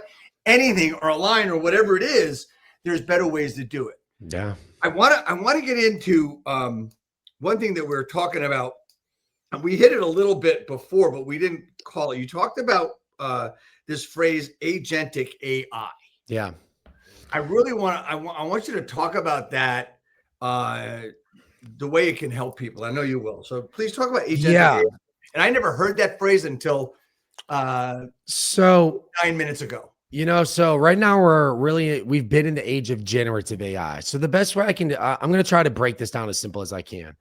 anything or a line or whatever it is, there's better ways to do it. Yeah. I want to get into one thing that we were talking about, and we hit it a little bit before, but we didn't call it. You talked about this phrase, agentic AI. Yeah. I really I want you to talk about that, the way it can help people. I know you will. So please talk about agentic AI. And I never heard that phrase until 9 minutes ago. So right now we've been in the age of generative AI. So the best way I'm going to try to break this down as simple as I can.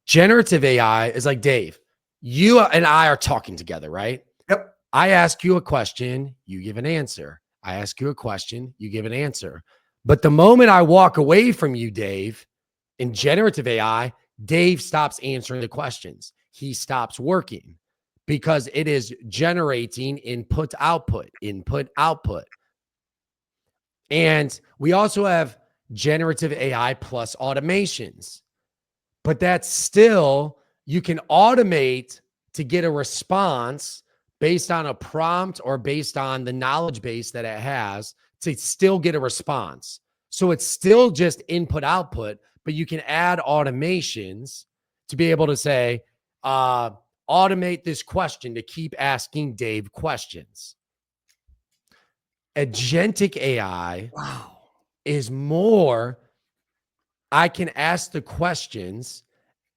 Generative AI is like, Dave, you and I are talking together, right? Yep. I ask you a question, you give an answer. I ask you a question, you give an answer. But the moment I walk away from you, Dave, in generative AI, Dave stops answering the questions. He stops working because it is generating input, output. And we also have generative AI plus automations. But that's still, you can automate to get a response based on a prompt or based on the knowledge base that it has to still get a response. So it's still just input, output, but you can add automations to be able to say, automate this question to keep asking Dave questions. Agentic AI is more, I can ask the questions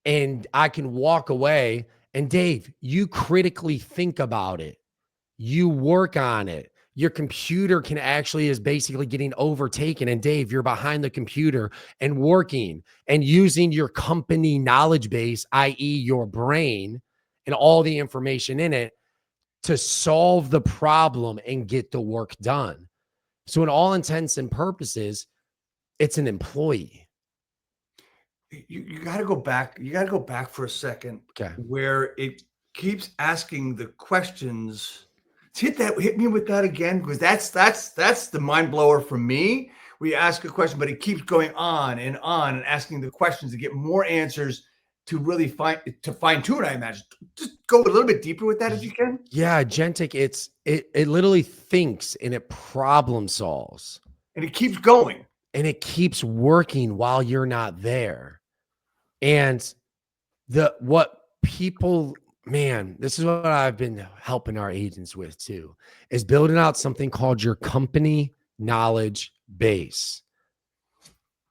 and I can walk away. And Dave, you critically think about it. You work on it. Your computer is basically getting overtaken. And Dave, you're behind the computer and working and using your company knowledge base, i.e. your brain and all the information in it, to solve the problem and get the work done. So in all intents and purposes, it's an employee. You got to go back. You got to go back for a second, where it keeps asking the questions. Hit me with that again, because that's the mind blower for me. We ask a question, but it keeps going on and asking the questions to get more answers to really fine tune. I imagine. Just go a little bit deeper with that if you can. Yeah, agentic. It literally thinks and it problem solves, and it keeps going. and it keeps working while you're not there. And what people, man, this is what I've been helping our agents with too, is building out something called your company knowledge base.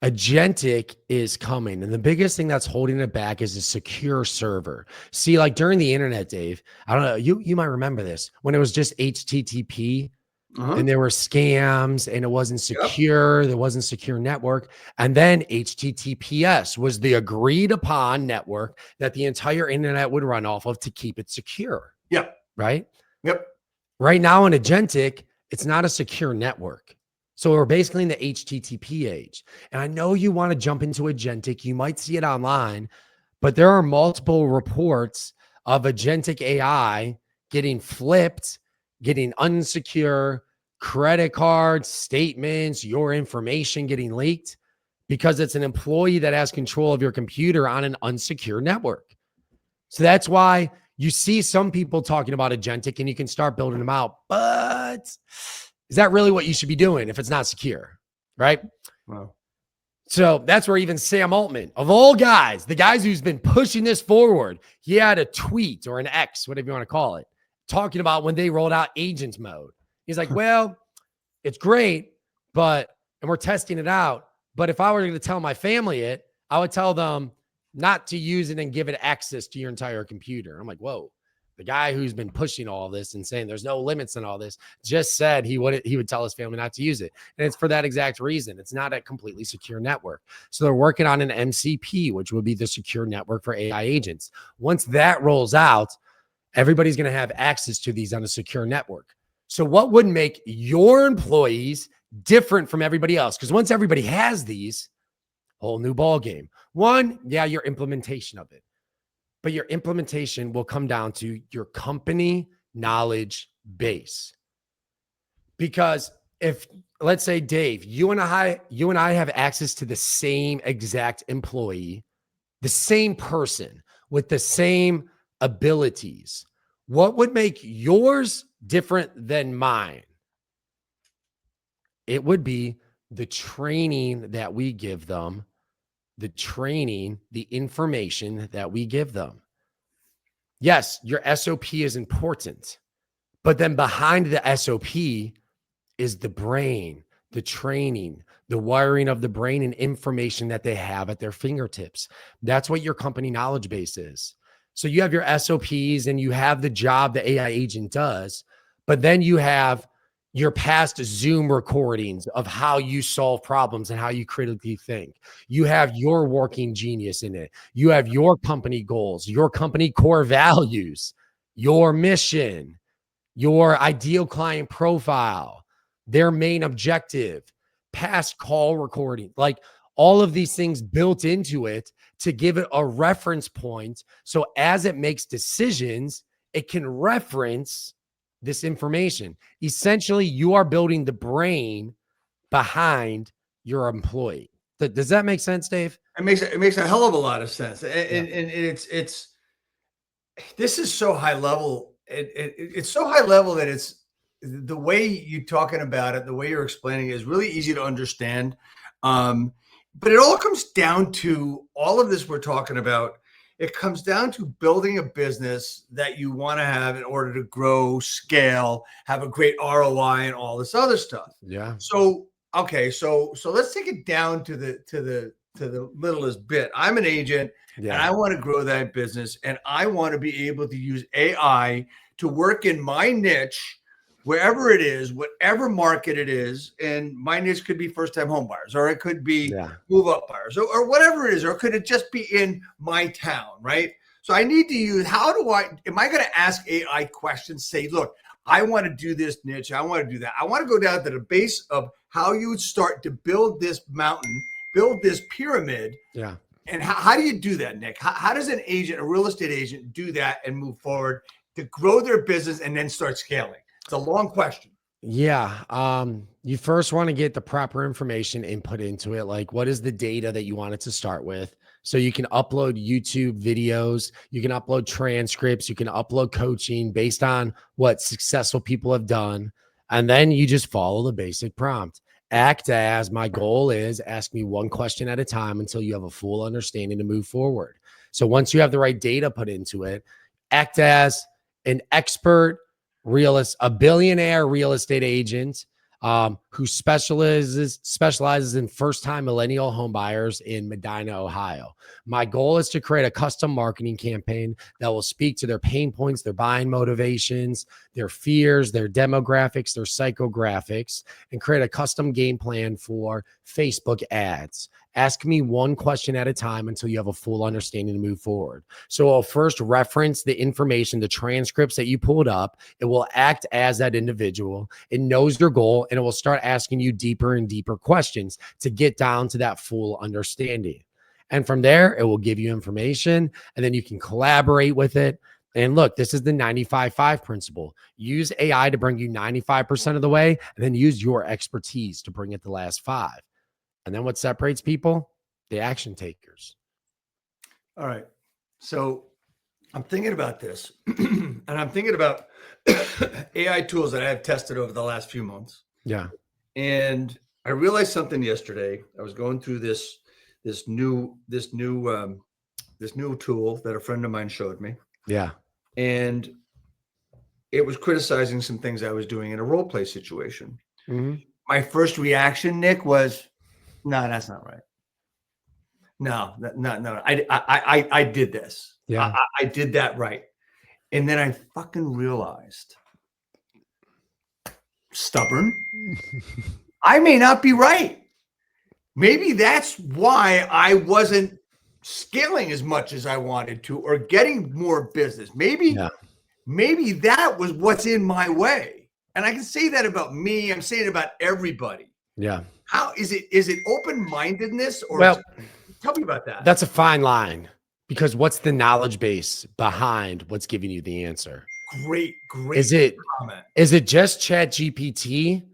Agentic is coming, and the biggest thing that's holding it back is a secure server. See, like during the internet, Dave, I don't know, you might remember this when it was just HTTP. And there were scams and it wasn't secure. There wasn't secure network. And then HTTPS was the agreed upon network that the entire internet would run off of to keep it secure. Yep. Right? Yep. Right now in Agentic, it's not a secure network. So we're basically in the HTTP age. And I know you want to jump into Agentic. You might see it online, but there are multiple reports of Agentic AI getting flipped, getting unsecure, credit cards, statements, your information getting leaked because it's an employee that has control of your computer on an unsecure network. So that's why you see some people talking about Agentic and you can start building them out. But is that really what you should be doing if it's not secure? Right? Wow. So that's where even Sam Altman, of all guys, the guys who's been pushing this forward, he had a tweet or an X, whatever you want to call it, talking about when they rolled out agent mode. He's like, well, it's great, and we're testing it out. But if I were going to tell my family it, I would tell them not to use it and give it access to your entire computer. I'm like, whoa, the guy who's been pushing all this and saying there's no limits on all this just said he would tell his family not to use it. And it's for that exact reason. It's not a completely secure network. So they're working on an MCP, which would be the secure network for AI agents. Once that rolls out, everybody's going to have access to these on a secure network. So what would make your employees different from everybody else? Because once everybody has these, whole new ball game. One, your implementation of it. But your implementation will come down to your company knowledge base. Because if, let's say, Dave, you and I have access to the same exact employee, the same person with the same abilities, what would make yours different than mine? It would be the training that we give them, the information that we give them. Yes, your SOP is important, but then behind the SOP is the brain, the training, the wiring of the brain and information that they have at their fingertips. That's what your company knowledge base is. So you have your SOPs and you have the job the AI agent does, but then you have your past Zoom recordings of how you solve problems and how you critically think. You have your working genius in it. You have your company goals, your company core values, your mission, your ideal client profile, their main objective, past call recording, like all of these things built into it to give it a reference point. So as it makes decisions, it can reference this information. Essentially, you are building the brain behind your employee. Does that make sense, Dave? It makes a hell of a lot of sense. And it's this is so high level. It's so high level that it's the way you're talking about it, the way you're explaining it is really easy to understand. But it all comes down to all of this we're talking about. It comes down to building a business that you want to have in order to grow, scale, have a great ROI, and all this other stuff. Yeah. So okay, so let's take it down to the littlest bit. I'm an agent, and I want to grow that business, and I want to be able to use AI to work in my niche, wherever it is, whatever market it is. And my niche could be first-time home buyers, or it could be move-up buyers, or whatever it is, or could it just be in my town, right? So I need to use, am I going to ask AI questions, say, look, I want to do this niche, I want to do that. I want to go down to the base of how you would start to build this mountain, build this pyramid. Yeah. And how do you do that, Nick? How does an agent, a real estate agent, do that and move forward to grow their business and then start scaling? It's a long question. Yeah. You first want to get the proper information input into it. Like, what is the data that you want it to start with? So you can upload YouTube videos, you can upload transcripts, you can upload coaching based on what successful people have done. And then you just follow the basic prompt. act as my goal is ask me one question at a time until you have a full understanding to move forward. So once you have the right data put into it, act as an expert a billionaire real estate agent who specializes in first-time millennial home buyers in Medina, Ohio. My goal is to create a custom marketing campaign that will speak to their pain points, their buying motivations, their fears, their demographics, their psychographics, and create a custom game plan for Facebook ads. Ask me one question at a time until you have a full understanding to move forward. So I'll first reference the information, the transcripts that you pulled up. It will act as that individual. It knows your goal, and it will start asking you deeper and deeper questions to get down to that full understanding. And from there, it will give you information, and then you can collaborate with it. And look, this is the 95-5 principle. Use AI to bring you 95% of the way, and then use your expertise to bring it the last 5. And then what separates people? The action takers. All right. So I'm thinking about this, and I'm thinking about AI tools that I have tested over the last few months. Yeah. And I realized something yesterday. I was going through this new tool that a friend of mine showed me. Yeah. And it was criticizing some things I was doing in a role play situation. Mm-hmm. My first reaction, Nick, was, no, that's not right. No. I did this. Yeah. I did that right. And then I fucking realized, stubborn. I may not be right. Maybe that's why I wasn't scaling as much as I wanted to or getting more business. Maybe that was what's in my way. And I can say that about me. I'm saying it about everybody. Yeah. How is it open-mindedness, or tell me about that? That's a fine line, because what's the knowledge base behind what's giving you the answer? Great Is it comment. Is it just ChatGPT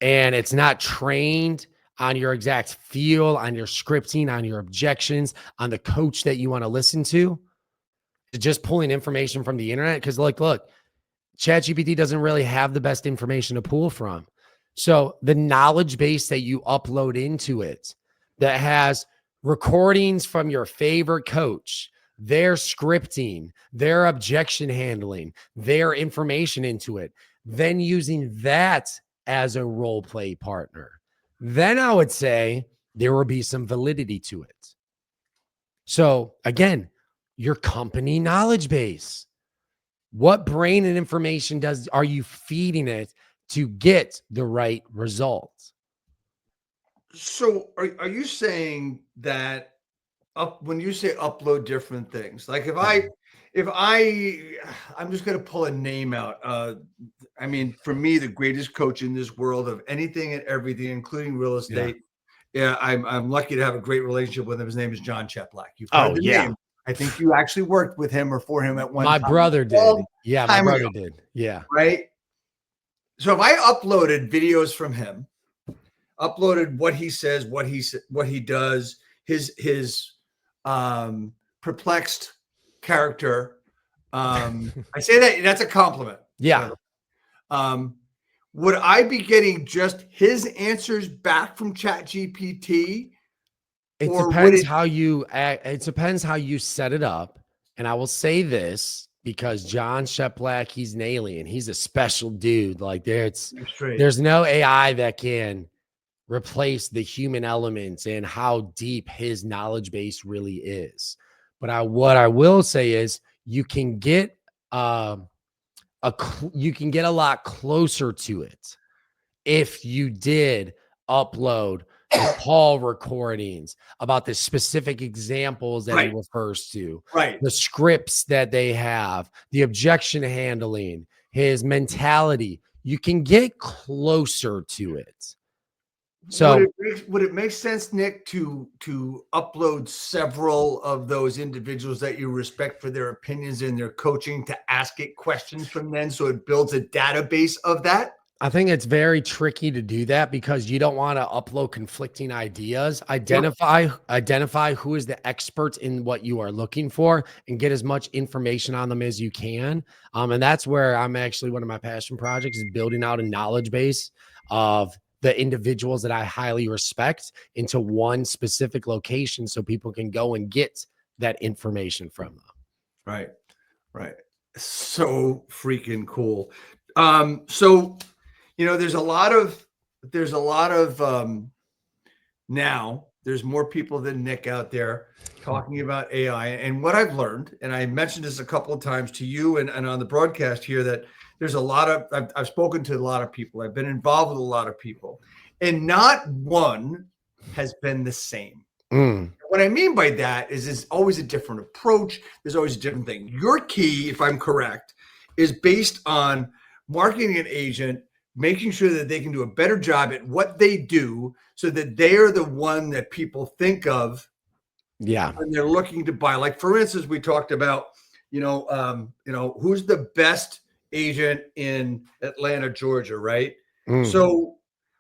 and it's not trained on your exact feel, on your scripting, on your objections, on the coach that you want to listen to? Just pulling information from the internet? Because look, ChatGPT doesn't really have the best information to pull from. So the knowledge base that you upload into it that has recordings from your favorite coach, their scripting, their objection handling, their information into it, then using that as a role play partner, then I would say there will be some validity to it. So again, your company knowledge base. What brain and information are you feeding it to get the right result? So are you saying that when you say upload different things, like I'm just going to pull a name out. I mean, for me, the greatest coach in this world of anything and everything, including real estate. Yeah, I'm lucky to have a great relationship with him. His name is John Cheplack. You've heard the name. I think you actually worked with him or for him at one time. My brother did. Yeah, my brother did. Yeah. Right. So if I uploaded videos from him, uploaded what he says, what he does, his perplexed character. I say that's a compliment. Yeah. Would I be getting just his answers back from ChatGPT? It depends how you set it up. And I will say this, because John Sheplack, he's an alien. He's a special dude. Like there's no AI that can replace the human elements and how deep his knowledge base really is. But what I will say is you can get a lot closer to it if you did upload the call recordings about the specific examples that he refers to, the scripts that they have, the objection handling, his mentality. You can get closer to it. So would it make sense, Nick, to upload several of those individuals that you respect for their opinions and their coaching to ask it questions from them, so it builds a database of that? I think it's very tricky to do that because you don't want to upload conflicting ideas. Identify who is the expert in what you are looking for and get as much information on them as you can. And that's where I'm actually, one of my passion projects is building out a knowledge base of the individuals that I highly respect into one specific location so people can go and get that information from them. Right. Right. So freaking cool. So, there's a lot of now there's more people than Nick out there talking about AI. And what I've learned, and I mentioned this a couple of times to you and on the broadcast here, that there's a lot of, I've spoken to a lot of people. I've been involved with a lot of people, and not one has been the same. What I mean by that is there's always a different approach. There's always a different thing. Your key, if I'm correct, is based on marketing an agent, making sure that they can do a better job at what they do so that they are the one that people think of when they're looking to buy. Like, for instance, we talked about, who's the best agent in Atlanta, Georgia, right? So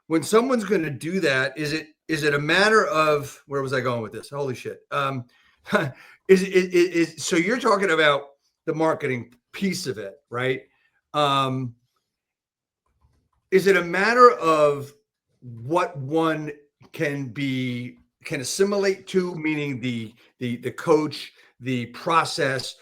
when someone's going to do that, is it a matter of, where was I going with this? Holy shit. So you're talking about the marketing piece of it, right? Is it a matter of what one can assimilate to, meaning the coach, the process?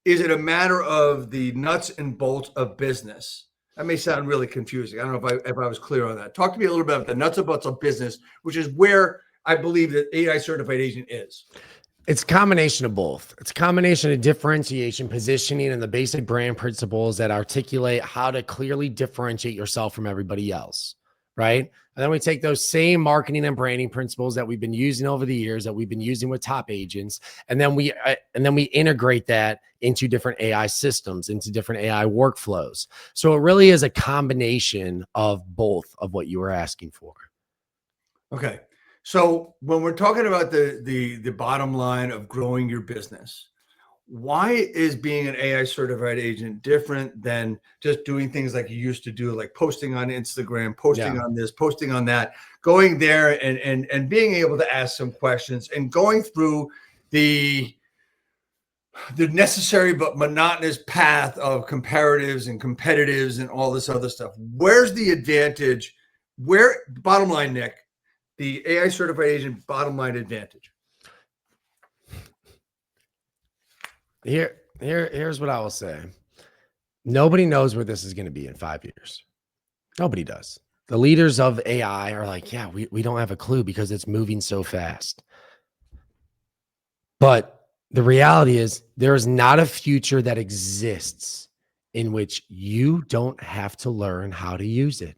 Is it a matter of the nuts and bolts of business? That may sound really confusing. I don't know if I was clear on that. Talk to me a little bit about the nuts and bolts of business, which is where I believe that AI certified agent is. It's a combination of both. It's a combination of differentiation, positioning, and the basic brand principles that articulate how to clearly differentiate yourself from everybody else, right? And then we take those same marketing and branding principles that we've been using over the years, that we've been using with top agents, and then we integrate that into different AI systems, into different AI workflows. So it really is a combination of both of what you were asking for. Okay. So when we're talking about the bottom line of growing your business, why is being an AI certified agent different than just doing things like you used to do, like posting on Instagram, posting on this, posting on that, going there and being able to ask some questions and going through the necessary but monotonous path of comparatives and competitives and all this other stuff? Where's the advantage? Bottom line, Nick, the AI certified agent bottom line advantage? Here's what I will say. Nobody knows where this is going to be in 5 years. Nobody does. The leaders of AI are like, yeah, we don't have a clue because it's moving so fast. But the reality is there is not a future that exists in which you don't have to learn how to use it.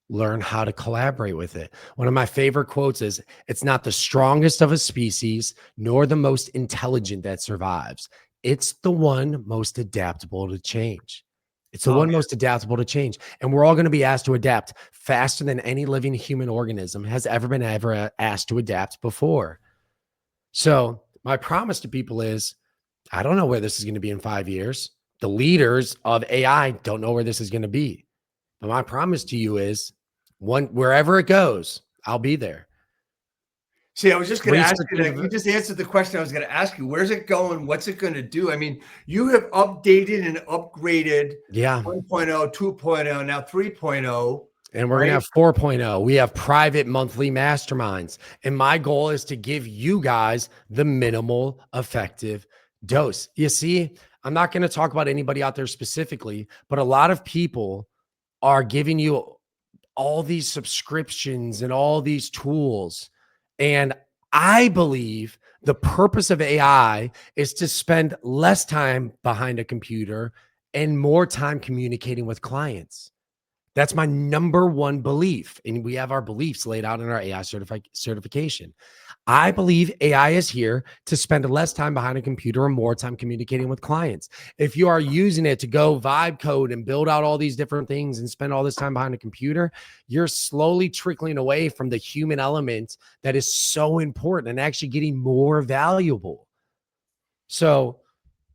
Learn how to collaborate with it. One of my favorite quotes is, it's not the strongest of a species, nor the most intelligent that survives. It's the one most adaptable to change. It's the one most adaptable to change. And we're all going to be asked to adapt faster than any living human organism has ever been asked to adapt before. So my promise to people is, I don't know where this is going to be in 5 years. The leaders of AI don't know where this is going to be. But my promise to you is, wherever it goes, I'll be there. See, I was just going to ask you that. You just answered the question I was going to ask you. Where's it going? What's it going to do? I mean, you have updated and upgraded 1.0, 2.0, now 3.0. And we're going to have 4.0. We have private monthly masterminds. And my goal is to give you guys the minimal effective dose. You see, I'm not going to talk about anybody out there specifically, but a lot of people are giving you all these subscriptions and all these tools. And I believe the purpose of AI is to spend less time behind a computer and more time communicating with clients. That's my number one belief. And we have our beliefs laid out in our AI certification. I believe AI is here to spend less time behind a computer and more time communicating with clients. If you are using it to go vibe code and build out all these different things and spend all this time behind a computer, you're slowly trickling away from the human element that is so important and actually getting more valuable. So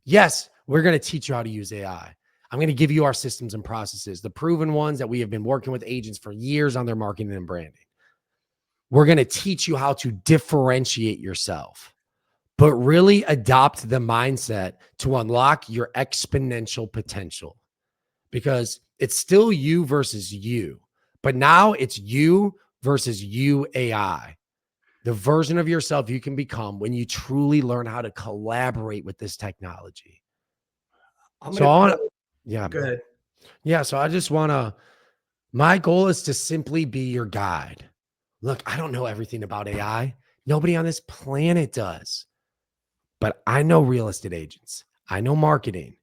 yes, we're going to teach you how to use AI. I'm going to give you our systems and processes, the proven ones that we have been working with agents for years on their marketing and branding. We're going to teach you how to differentiate yourself, but really adopt the mindset to unlock your exponential potential, because it's still you versus you, But now it's you versus you AI, the version of yourself you can become when you truly learn how to collaborate with this technology. So I want to, yeah, Go ahead. yeah. So I just want to, my goal is to simply be your guide. Look, I don't know everything about AI. Nobody on this planet does, but I know real estate agents. I know marketing.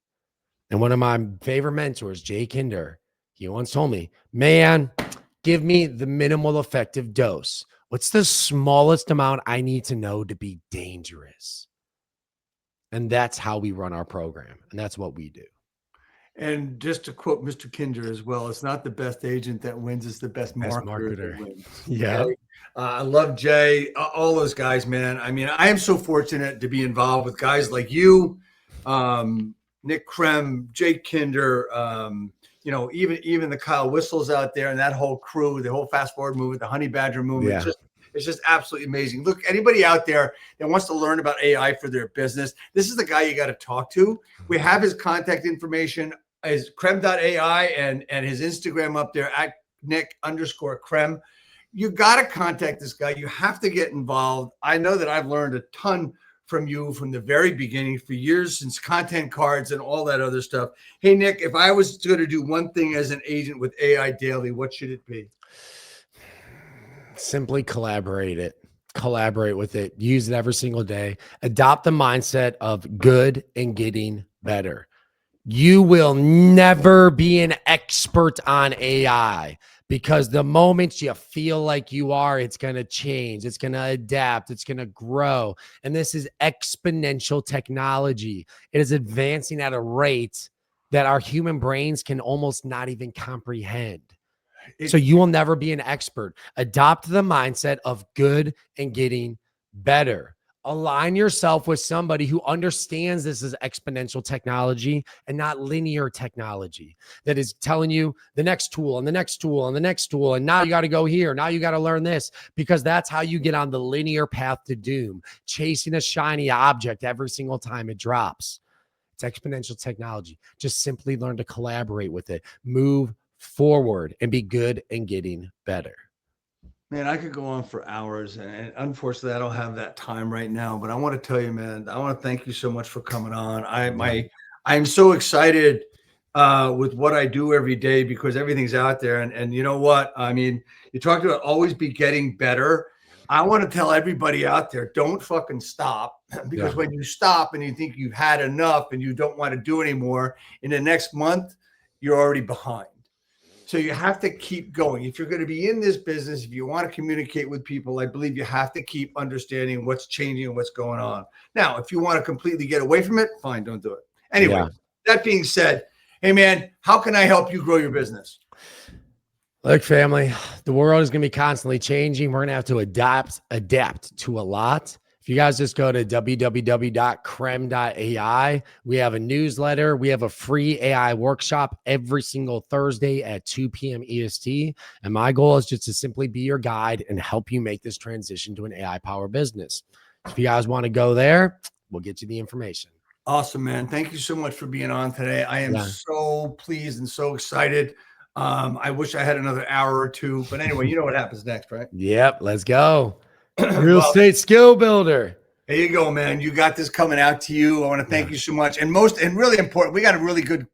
And one of my favorite mentors, Jay Kinder, he once told me, man, give me the minimal effective dose. What's the smallest amount I need to know to be dangerous? And that's how we run our program. And that's what we do. And just to quote Mr. Kinder as well, it's not the best agent that wins, it's the best marketer that wins. Yeah. Okay? I love Jay, all those guys, man. I mean, I am so fortunate to be involved with guys like you, Nick Krem, Jay Kinder, you know, even the Kyle Whistles out there and that whole crew, the whole Fast Forward movement, the Honey Badger movement. Yeah. It's just absolutely amazing. Look, anybody out there that wants to learn about AI for their business, this is the guy you got to talk to. We have his contact information is Krem.ai and his Instagram up there at Nick_Krem. You got to contact this guy. You have to get involved. I know that I've learned a ton from you from the very beginning for years, since content cards and all that other stuff. Hey, Nick, if I was going to do one thing as an agent with AI daily, what should it be? Simply collaborate with it, use it every single day, adopt the mindset of good and getting better. You will never be an expert on AI, because the moment you feel like you are, it's going to change. It's going to adapt. It's going to grow. And this is exponential technology. It is advancing at a rate that our human brains can almost not even comprehend. So you will never be an expert. Adopt the mindset of good and getting better. Align yourself with somebody who understands this is exponential technology and not linear technology, that is telling you the next tool and the next tool and the next tool. And now you got to go here. Now you got to learn this, because that's how you get on the linear path to doom, chasing a shiny object every single time it drops. It's exponential technology. Just simply learn to collaborate with it, move forward, and be good and getting better. Man, I could go on for hours, and unfortunately, I don't have that time right now. But I want to tell you, man, I want to thank you so much for coming on. I'm so excited with what I do every day, because everything's out there. And you know what? I mean, you talked about always be getting better. I want to tell everybody out there, don't fucking stop, because when you stop and you think you've had enough and you don't want to do anymore, in the next month, you're already behind. So you have to keep going. If you're going to be in this business, if you want to communicate with people, I believe you have to keep understanding what's changing and what's going on. Now, if you want to completely get away from it, fine, don't do it. Anyway, that being said, hey, man, how can I help you grow your business? Look, family, the world is going to be constantly changing. We're going to have to adapt to a lot. If you guys just go to www.krem.ai, we have a newsletter. We have a free AI workshop every single Thursday at 2 p.m. EST. And my goal is just to simply be your guide and help you make this transition to an AI-powered business. If you guys want to go there, we'll get you the information. Awesome, man. Thank you so much for being on today. I am so pleased and so excited. I wish I had another hour or two, but anyway, you know what happens next, right? Yep. Let's go. Real estate skill builder. There you go, man. You got this coming out to you. I want to thank you so much. And really important, we got a really good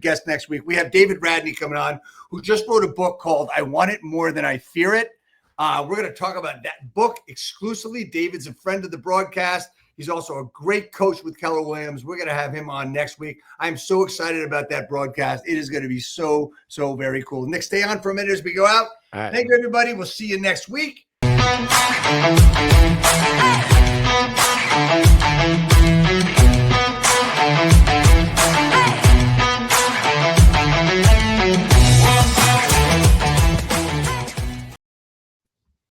guest next week. We have David Radney coming on, who just wrote a book called I Want It More Than I Fear It. We're going to talk about that book exclusively. David's a friend of the broadcast. He's also a great coach with Keller Williams. We're going to have him on next week. I'm so excited about that broadcast. It is going to be so very cool. Nick, stay on for a minute as we go out. All right. Thank you, everybody. We'll see you next week.